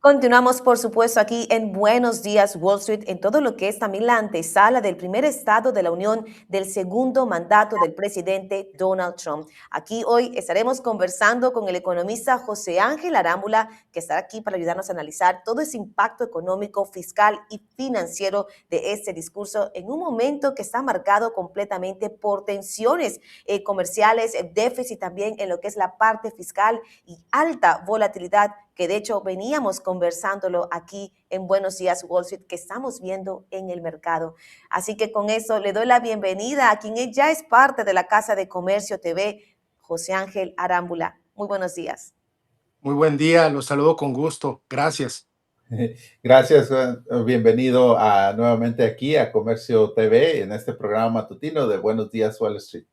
Continuamos, por supuesto, aquí en Buenos Días Wall Street, en todo lo que es también la antesala del primer estado de la Unión del segundo mandato del presidente Donald Trump. Aquí hoy estaremos conversando con el economista José Ángel Arámbula, que estará aquí para ayudarnos a analizar todo ese impacto económico, fiscal y financiero de este discurso en un momento que está marcado completamente por tensiones comerciales, déficit también en lo que es la parte fiscal y alta volatilidad que de hecho veníamos conversándolo aquí en Buenos Días Wall Street, que estamos viendo en el mercado. Así que con eso le doy la bienvenida a quien ya es parte de la Casa de Comercio TV, José Ángel Arámbula. Muy buenos días. Muy buen día, los saludo con gusto. Gracias. Gracias, bienvenido nuevamente aquí a Comercio TV en este programa matutino de Buenos Días Wall Street.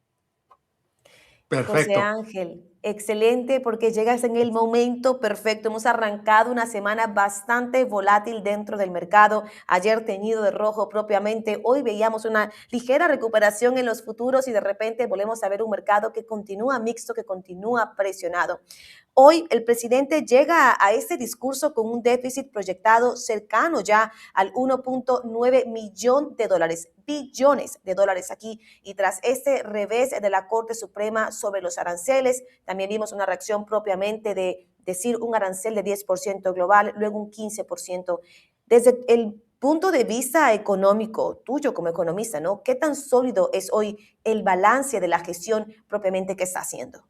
José Perfecto. Ángel, excelente porque llegas en el momento perfecto. Hemos arrancado una semana bastante volátil dentro del mercado. Ayer teñido de rojo propiamente. Hoy veíamos una ligera recuperación en los futuros y de repente volvemos a ver un mercado que continúa mixto, que continúa presionado. Hoy el presidente llega a este discurso con un déficit proyectado cercano ya al 1.9 millón de dólares, billones de dólares aquí. Y tras este revés de la Corte Suprema sobre los aranceles, también vimos una reacción propiamente de decir un arancel de 10% global, luego un 15%. Desde el punto de vista económico, tuyo como economista, ¿no? ¿Qué tan sólido es hoy el balance de la gestión propiamente que está haciendo?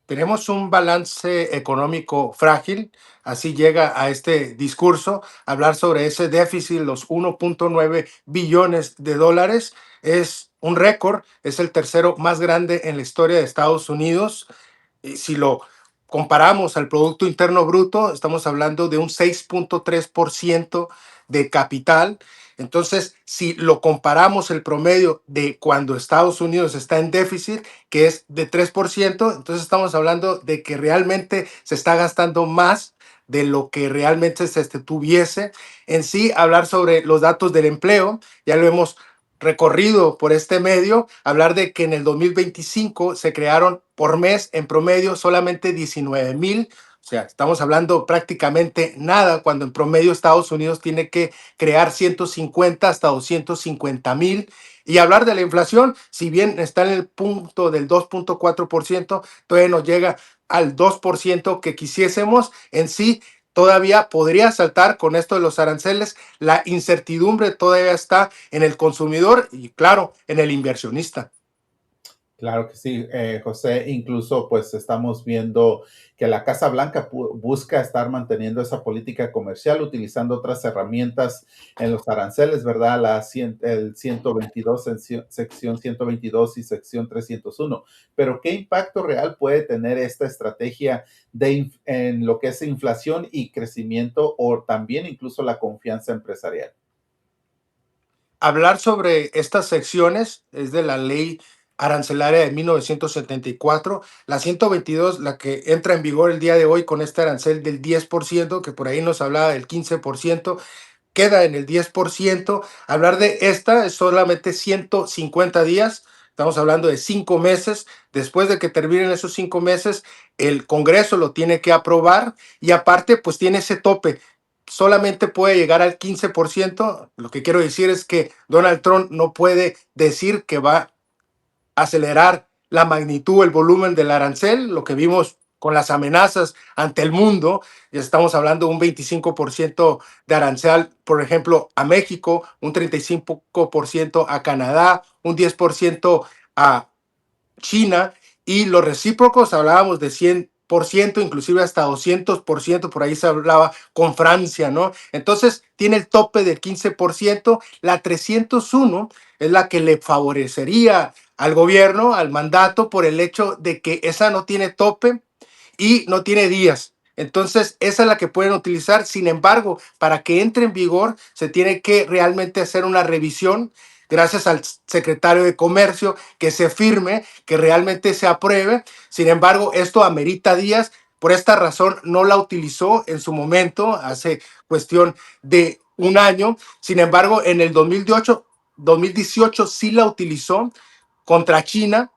Tenemos un balance económico frágil, así llega a este discurso. Hablar sobre ese déficit, los 1.9 billones de dólares, es un récord, es el tercero más grande en la historia de Estados Unidos. Y si lo comparamos al Producto Interno Bruto, estamos hablando de un 6.3% de capital. Entonces, si lo comparamos el promedio de cuando Estados Unidos está en déficit, que es de 3%, entonces estamos hablando de que realmente se está gastando más de lo que realmente se tuviese. En sí, hablar sobre los datos del empleo, ya lo hemos recorrido por este medio, hablar de que en el 2025 se crearon por mes en promedio solamente 19,000. O sea, estamos hablando prácticamente nada cuando en promedio Estados Unidos tiene que crear 150 hasta 250,000. Y hablar de la inflación, si bien está en el punto del 2.4%, todavía no llega al 2% que quisiésemos. En sí, todavía podría saltar con esto de los aranceles. La incertidumbre todavía está en el consumidor y, claro, en el inversionista. Claro que sí, José. Incluso pues estamos viendo que la Casa Blanca busca estar manteniendo esa política comercial utilizando otras herramientas en los aranceles, ¿verdad? El 122, sección 122 y sección 301. Pero ¿qué impacto real puede tener esta estrategia en lo que es inflación y crecimiento o también incluso la confianza empresarial? Hablar sobre estas secciones es de la ley arancelaria de 1974, la 122, la que entra en vigor el día de hoy con este arancel del 10%, que por ahí nos hablaba del 15%, queda en el 10%. Hablar de esta es solamente 150 días. Estamos hablando de 5 meses. Después de que terminen esos 5 meses, el Congreso lo tiene que aprobar y aparte, pues tiene ese tope. Solamente puede llegar al 15%. Lo que quiero decir es que Donald Trump no puede decir que va a acelerar la magnitud, el volumen del arancel, lo que vimos con las amenazas ante el mundo. Ya estamos hablando de un 25% de arancel, por ejemplo, a México, un 35% a Canadá, un 10% a China, y los recíprocos hablábamos de 100%, inclusive hasta 200%, por ahí se hablaba con Francia, ¿no? Entonces tiene el tope del 15%, la 301 es la que le favorecería al gobierno, al mandato, por el hecho de que esa no tiene tope y no tiene días. Entonces, esa es la que pueden utilizar. Sin embargo, para que entre en vigor, se tiene que realmente hacer una revisión, gracias al secretario de Comercio, que se firme, que realmente se apruebe. Sin embargo, esto amerita días. Por esta razón, no la utilizó en su momento, hace cuestión de un año. Sin embargo, en el 2018 sí la utilizó contra China.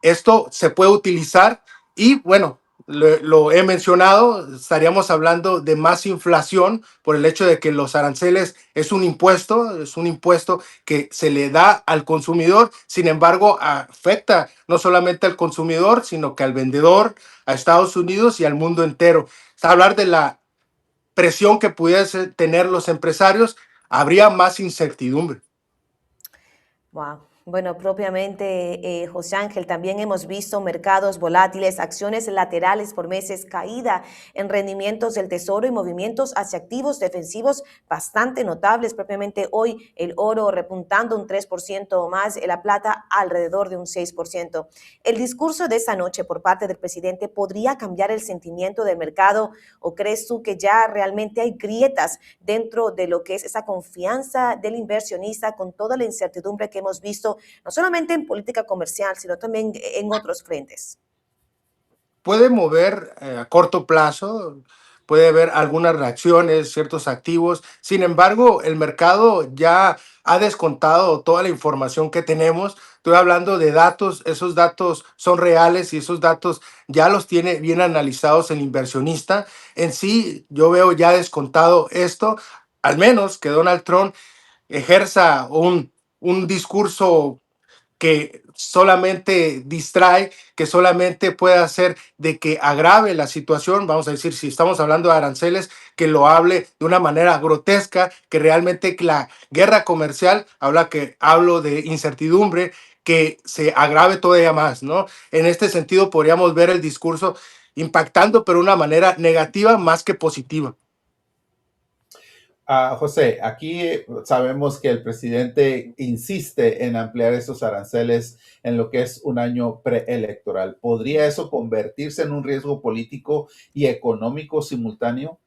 Esto se puede utilizar y, bueno, lo he mencionado, estaríamos hablando de más inflación por el hecho de que los aranceles es un impuesto que se le da al consumidor, sin embargo, afecta no solamente al consumidor, sino que al vendedor, a Estados Unidos y al mundo entero. Hablar de la presión que pudiesen tener los empresarios, habría más incertidumbre. Wow. Bueno, propiamente, José Ángel, también hemos visto mercados volátiles, acciones laterales por meses, caída en rendimientos del tesoro y movimientos hacia activos defensivos bastante notables. Propiamente hoy el oro repuntando un 3% o más, la plata alrededor de un 6%. ¿El discurso de esta noche por parte del presidente podría cambiar el sentimiento del mercado o crees tú que ya realmente hay grietas dentro de lo que es esa confianza del inversionista con toda la incertidumbre que hemos visto, no solamente en política comercial, sino también en otros frentes? Puede mover a corto plazo, puede haber algunas reacciones, ciertos activos. Sin embargo, el mercado ya ha descontado toda la información que tenemos. Estoy hablando de datos, esos datos son reales y esos datos ya los tiene bien analizados el inversionista. En sí, yo veo ya descontado esto, al menos que Donald Trump ejerza un discurso que solamente distrae, que solamente puede hacer de que agrave la situación. Vamos a decir, si estamos hablando de aranceles, que lo hable de una manera grotesca, que realmente la guerra comercial, hablo de incertidumbre, que se agrave todavía más, ¿no? En este sentido, podríamos ver el discurso impactando, pero de una manera negativa más que positiva. José, aquí sabemos que el presidente insiste en ampliar esos aranceles en lo que es un año preelectoral. ¿Podría eso convertirse en un riesgo político y económico simultáneo?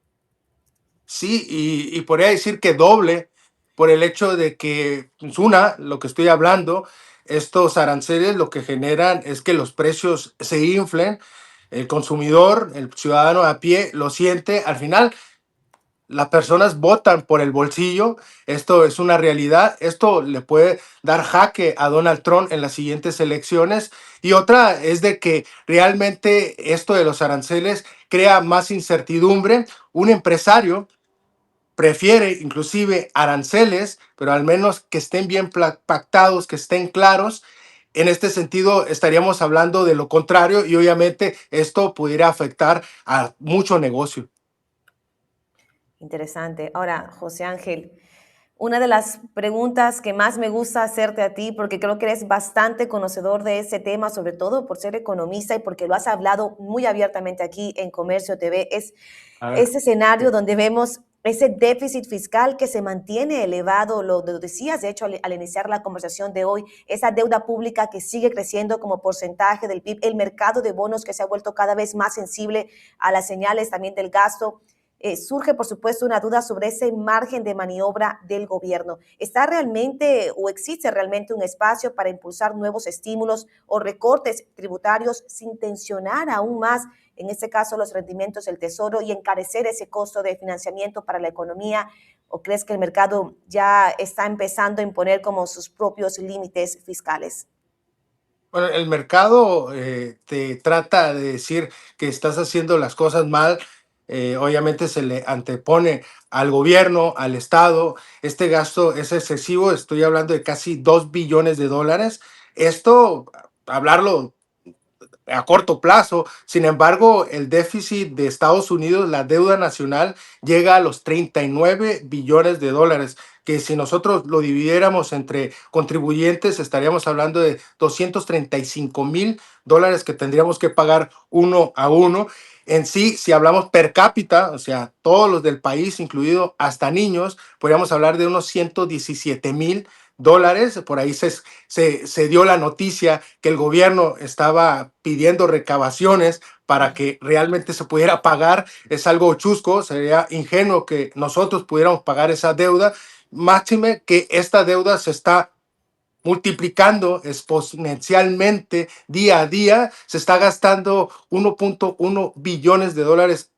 Sí, y podría decir que doble por el hecho de que, pues, lo que estoy hablando, estos aranceles lo que generan es que los precios se inflen, el consumidor, el ciudadano a pie lo siente, al final las personas votan por el bolsillo, esto es una realidad, esto le puede dar jaque a Donald Trump en las siguientes elecciones. Y otra es de que realmente esto de los aranceles crea más incertidumbre. Un empresario prefiere inclusive aranceles, pero al menos que estén bien pactados, que estén claros. En este sentido, estaríamos hablando de lo contrario y obviamente esto pudiera afectar a mucho negocio. Interesante. Ahora, José Ángel, una de las preguntas que más me gusta hacerte a ti, porque creo que eres bastante conocedor de ese tema, sobre todo por ser economista y porque lo has hablado muy abiertamente aquí en Comercio TV, es A ver. ese escenario donde vemos ese déficit fiscal que se mantiene elevado, lo decías de hecho al iniciar la conversación de hoy, esa deuda pública que sigue creciendo como porcentaje del PIB, el mercado de bonos que se ha vuelto cada vez más sensible a las señales también del gasto. Surge, por supuesto, una duda sobre ese margen de maniobra del gobierno. ¿Está realmente o existe realmente un espacio para impulsar nuevos estímulos o recortes tributarios sin tensionar aún más, en este caso, los rendimientos del tesoro y encarecer ese costo de financiamiento para la economía? ¿O crees que el mercado ya está empezando a imponer como sus propios límites fiscales? Bueno, el mercado te trata de decir que estás haciendo las cosas mal. Obviamente se le antepone al gobierno, al Estado. Este gasto es excesivo. Estoy hablando de casi $2 billones. Esto, hablarlo a corto plazo. Sin embargo, el déficit de Estados Unidos, la deuda nacional, llega a los $39 billones, que si nosotros lo dividiéramos entre contribuyentes, estaríamos hablando de $235,000 que tendríamos que pagar uno a uno. En sí, si hablamos per cápita, o sea, todos los del país, incluido hasta niños, podríamos hablar de unos $117,000. Por ahí se dio la noticia que el gobierno estaba pidiendo recabaciones para que realmente se pudiera pagar. Es algo chusco, sería ingenuo que nosotros pudiéramos pagar esa deuda, máxime que esta deuda se está multiplicando exponencialmente día a día, se está gastando $1.1 billones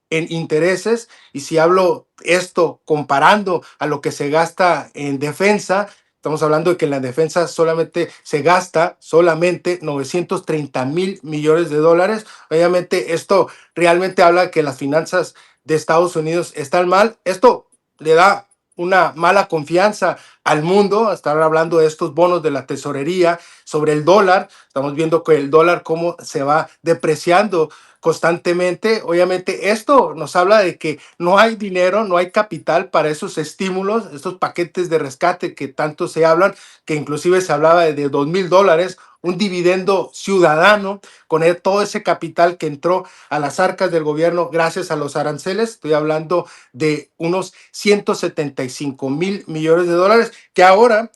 en intereses, y si hablo esto comparando a lo que se gasta en defensa, Estamos hablando de que en la defensa solamente se gasta solamente 930 millones de dólares. Obviamente esto realmente habla de que las finanzas de Estados Unidos están mal. Esto le da una mala confianza al mundo. Estar hablando de estos bonos de la tesorería sobre el dólar. Estamos viendo que el dólar cómo se va depreciando constantemente. Obviamente esto nos habla de que no hay dinero, no hay capital para esos estímulos, estos paquetes de rescate que tanto se hablan, que inclusive se hablaba de $2,000, un dividendo ciudadano con todo ese capital que entró a las arcas del gobierno gracias a los aranceles. Estoy hablando de unos 175 millones de dólares que ahora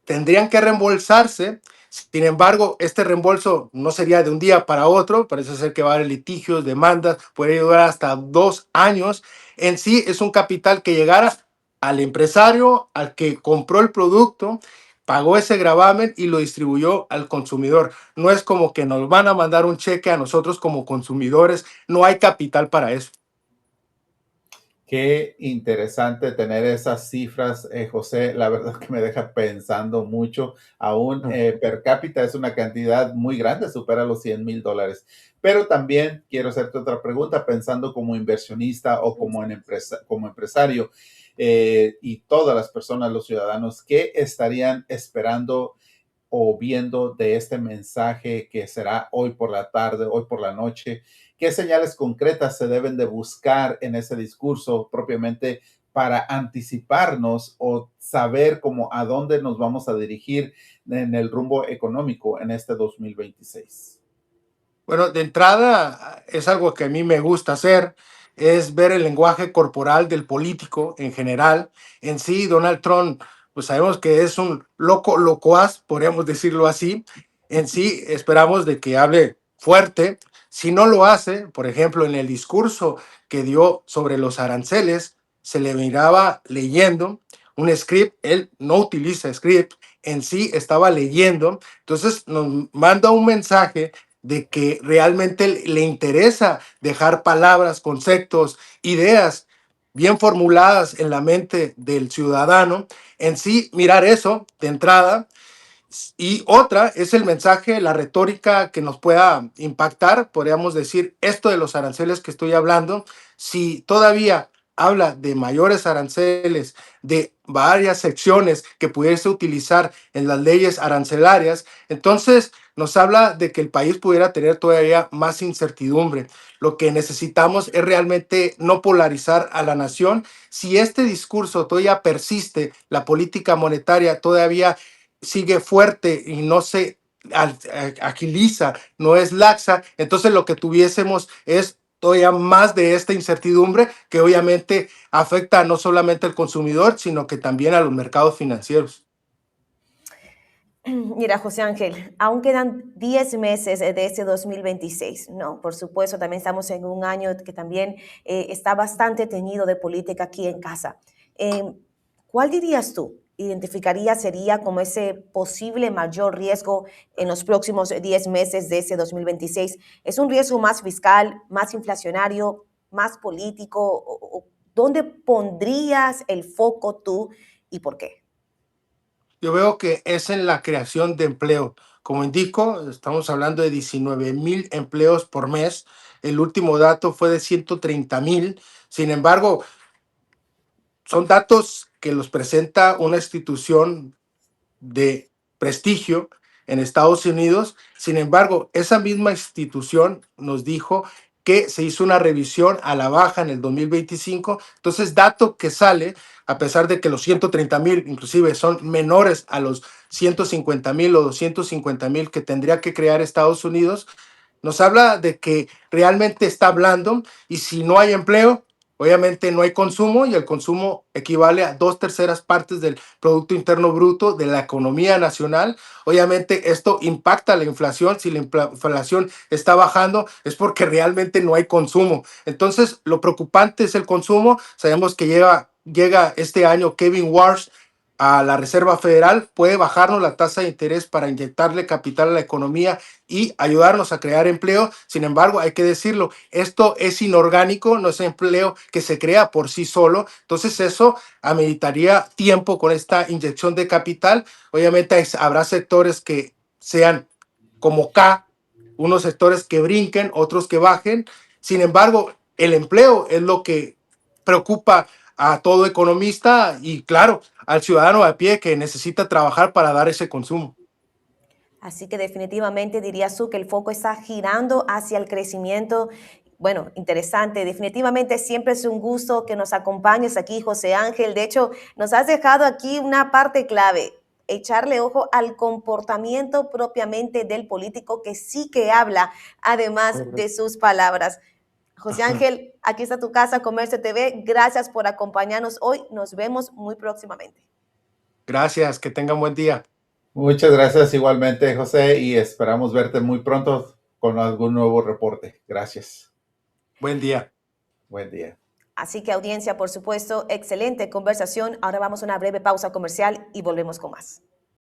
tendrían que reembolsarse. Sin embargo, este reembolso no sería de un día para otro, parece ser que va a haber litigios, demandas, puede durar hasta 2 años. En sí es un capital que llegara al empresario, al que compró el producto, pagó ese gravamen y lo distribuyó al consumidor. No es como que nos van a mandar un cheque a nosotros como consumidores, no hay capital para eso. Qué interesante tener esas cifras, José. La verdad que me deja pensando mucho. Aún per cápita es una cantidad muy grande, supera los $100,000. Pero también quiero hacerte otra pregunta, pensando como inversionista o como empresario y todas las personas, los ciudadanos, ¿qué estarían esperando o viendo de este mensaje que será hoy por la tarde, hoy por la noche? ¿Qué señales concretas se deben de buscar en ese discurso propiamente para anticiparnos o saber cómo a dónde nos vamos a dirigir en el rumbo económico en este 2026? Bueno, de entrada es algo que a mí me gusta hacer, es ver el lenguaje corporal del político en general. En sí, Donald Trump, pues sabemos que es un loco locuaz, podríamos decirlo así. En sí, esperamos de que hable fuerte. Si no lo hace, por ejemplo, en el discurso que dio sobre los aranceles, se le miraba leyendo un script. Él no utiliza script, en sí estaba leyendo. Entonces nos manda un mensaje de que realmente le interesa dejar palabras, conceptos, ideas bien formuladas en la mente del ciudadano. En sí, mirar eso de entrada. Y otra es el mensaje, la retórica que nos pueda impactar. Podríamos decir, esto de los aranceles que estoy hablando, si todavía habla de mayores aranceles, de varias secciones que pudiese utilizar en las leyes arancelarias, entonces nos habla de que el país pudiera tener todavía más incertidumbre. Lo que necesitamos es realmente no polarizar a la nación. Si este discurso todavía persiste, la política monetaria todavía sigue fuerte y no se agiliza, no es laxa, entonces lo que tuviésemos es todavía más de esta incertidumbre que obviamente afecta no solamente al consumidor, sino que también a los mercados financieros. Mira, José Ángel, aún quedan 10 meses de este 2026, ¿no? Por supuesto, también estamos en un año que también está bastante teñido de política aquí en casa. Eh, ¿Cuál dirías tú? Identificaría sería como ese posible mayor riesgo en los próximos 10 meses de ese 2026. ¿Es un riesgo más fiscal, más inflacionario, más político? ¿Dónde pondrías el foco tú y por qué? Yo veo que es en la creación de empleo. Como indico, estamos hablando de 19,000 empleos por mes. El último dato fue de 130,000. Sin embargo, son datos que los presenta una institución de prestigio en Estados Unidos. Sin embargo, esa misma institución nos dijo que se hizo una revisión a la baja en el 2025. Entonces, dato que sale, a pesar de que los 130,000 inclusive son menores a los 150,000 o 250,000 que tendría que crear Estados Unidos, nos habla de que realmente está hablando, y si no hay empleo, obviamente no hay consumo, y el consumo equivale a 2/3 del Producto Interno Bruto de la economía nacional. Obviamente esto impacta la inflación. Si la inflación está bajando es porque realmente no hay consumo. Entonces lo preocupante es el consumo. Sabemos que llega este año Kevin Walsh a la Reserva Federal, puede bajarnos la tasa de interés para inyectarle capital a la economía y ayudarnos a crear empleo. Sin embargo, hay que decirlo, esto es inorgánico, no es empleo que se crea por sí solo. Entonces eso ameritaría tiempo con esta inyección de capital. Obviamente habrá sectores que sean como K, unos sectores que brinquen, otros que bajen. Sin embargo, el empleo es lo que preocupa a todo economista y, claro, al ciudadano a pie que necesita trabajar para dar ese consumo. Así que definitivamente dirías tú que el foco está girando hacia el crecimiento. Bueno, interesante. Definitivamente siempre es un gusto que nos acompañes aquí, José Ángel. De hecho, nos has dejado aquí una parte clave, echarle ojo al comportamiento propiamente del político que sí que habla, además de sus palabras. José Ángel, aquí está tu casa, Comercio TV. Gracias por acompañarnos hoy. Nos vemos muy próximamente. Gracias, que tengan buen día. Muchas gracias igualmente, José, y esperamos verte muy pronto con algún nuevo reporte. Gracias. Buen día. Buen día. Así que audiencia, por supuesto, excelente conversación. Ahora vamos a una breve pausa comercial y volvemos con más.